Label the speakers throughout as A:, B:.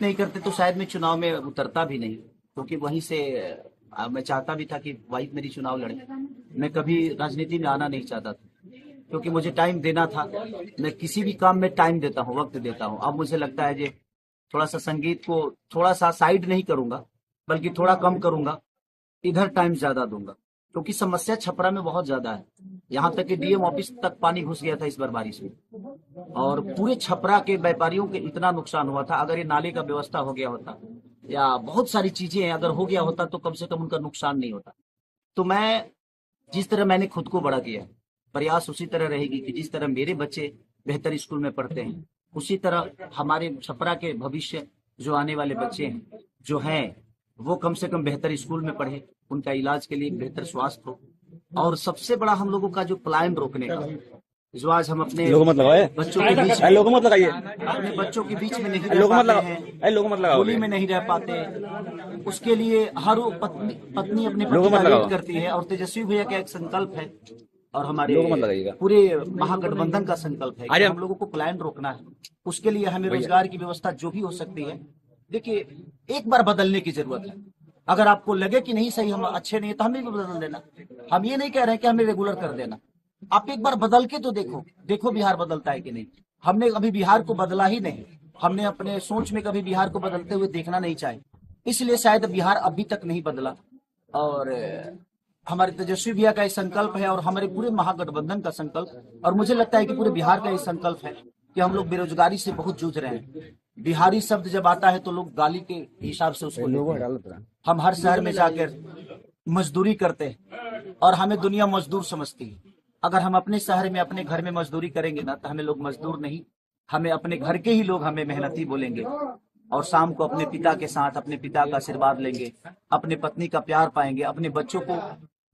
A: नहीं करते तो शायद मैं चुनाव में उतरता भी नहीं, क्योंकि वहीं से मैं चाहता भी था कि वाइफ मेरी चुनाव लड़े। मैं कभी राजनीति में आना नहीं चाहता था, क्योंकि मुझे टाइम देना था। मैं किसी भी काम में टाइम देता हूँ, वक्त देता हूँ। अब मुझे लगता है कि थोड़ा सा संगीत को थोड़ा सा साइड नहीं करूंगा, बल्कि थोड़ा कम करूंगा, इधर टाइम ज्यादा दूंगा, क्योंकि समस्या छपरा में बहुत ज्यादा है। यहाँ तक कि डीएम ऑफिस तक पानी घुस गया था इस बार बारिश में, और पूरे छपरा के व्यापारियों के इतना नुकसान हुआ था। अगर ये नाले का व्यवस्था हो गया होता या बहुत सारी चीजें अगर हो गया होता तो कम से कम उनका नुकसान नहीं होता। तो मैं जिस तरह मैंने खुद को बड़ा किया, प्रयास उसी तरह रहेगी कि जिस तरह मेरे बच्चे बेहतर स्कूल में पढ़ते हैं, उसी तरह हमारे छपरा के भविष्य जो आने वाले बच्चे हैं जो हैं, वो कम से कम बेहतर स्कूल में पढ़े, उनका इलाज के लिए बेहतर स्वास्थ्य हो। और सबसे बड़ा हम लोगों का जो पलायन रोकने का, जो आज हम अपने
B: लोगो मत लगाओ
A: बच्चों के बीच में,
B: लोगो मत लगाइए
A: अपने बच्चों के बीच में नहीं रह
B: लोगो मत
A: पाते
B: लगाओ
A: हैं,
B: लोगो मत लगाओ
A: होली में नहीं रह पाते, उसके लिए हर वो पत्नी अपने
B: लोगो
A: पति का
B: मत लगाओ
A: वेट करती है। और तेजस्वी भैया का एक संकल्प है, और हमारे
B: लोगो मत लगाइएगा
A: पूरे महागठबंधन का संकल्प है कि
B: अरे
A: हम लोगों को पलायन रोकना है। उसके लिए हमें
B: भैया
A: रोजगार की व्यवस्था जो भी हो सकती है। देखिए, एक बार बदलने की जरूरत है। अगर आपको लगे कि नहीं सही, हम अच्छे नहीं है, तो हमें भी बदल देना। हम ये नहीं कह रहे हैं कि हमें रेगुलर कर देना। आप एक बार बदल के तो देखो, देखो बिहार बदलता है कि नहीं। हमने अभी बिहार को बदला ही नहीं, हमने अपने सोच में कभी बिहार को बदलते हुए देखना नहीं चाहे, इसलिए शायद बिहार अभी तक नहीं बदला। और हमारे तेजस्वी भैया का ये संकल्प है, और हमारे पूरे महागठबंधन का संकल्प, और मुझे लगता है कि पूरे बिहार का ये संकल्प है कि हम लोग बेरोजगारी से बहुत जूझ रहे हैं। बिहारी शब्द जब आता है तो लोग गाली के हिसाब से उसको लेते हैं। हम हर शहर में जाकर मजदूरी करते हैं, और हमें दुनिया मजदूर समझती है। अगर हम अपने शहर में अपने घर में मजदूरी करेंगे ना, तो हमें लोग मजदूर नहीं, हमें अपने घर के ही लोग हमें मेहनती बोलेंगे। और शाम को अपने पिता के साथ अपने पिता का आशीर्वाद लेंगे, अपने पत्नी का प्यार पाएंगे, अपने बच्चों को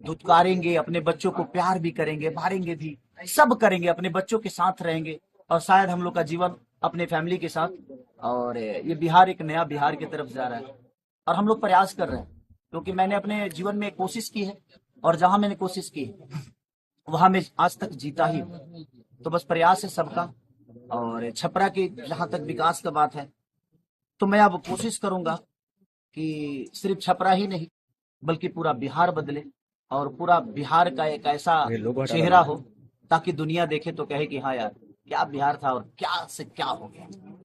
A: धुतकारेंगे, अपने बच्चों को प्यार भी करेंगे, मारेंगे भी, सब करेंगे, अपने बच्चों के साथ रहेंगे। और शायद हम लोग का जीवन अपने फैमिली के साथ, और ये बिहार एक नया बिहार की तरफ जा रहा है। और हम लोग प्रयास कर रहे हैं, क्योंकि मैंने अपने जीवन में कोशिश की है, और जहां मैंने कोशिश की है वहां मैं आज तक जीता ही हूं। तो बस प्रयास है सबका। और छपरा की जहां तक विकास का बात है, तो मैं अब कोशिश करूंगा कि सिर्फ छपरा ही नहीं, बल्कि पूरा बिहार बदले, और पूरा बिहार का एक ऐसा
B: लोगो हटा
A: चेहरा
B: दो
A: हो ताकि दुनिया देखे तो कहे कि हाँ यार, क्या बिहार था और क्या से क्या हो गया।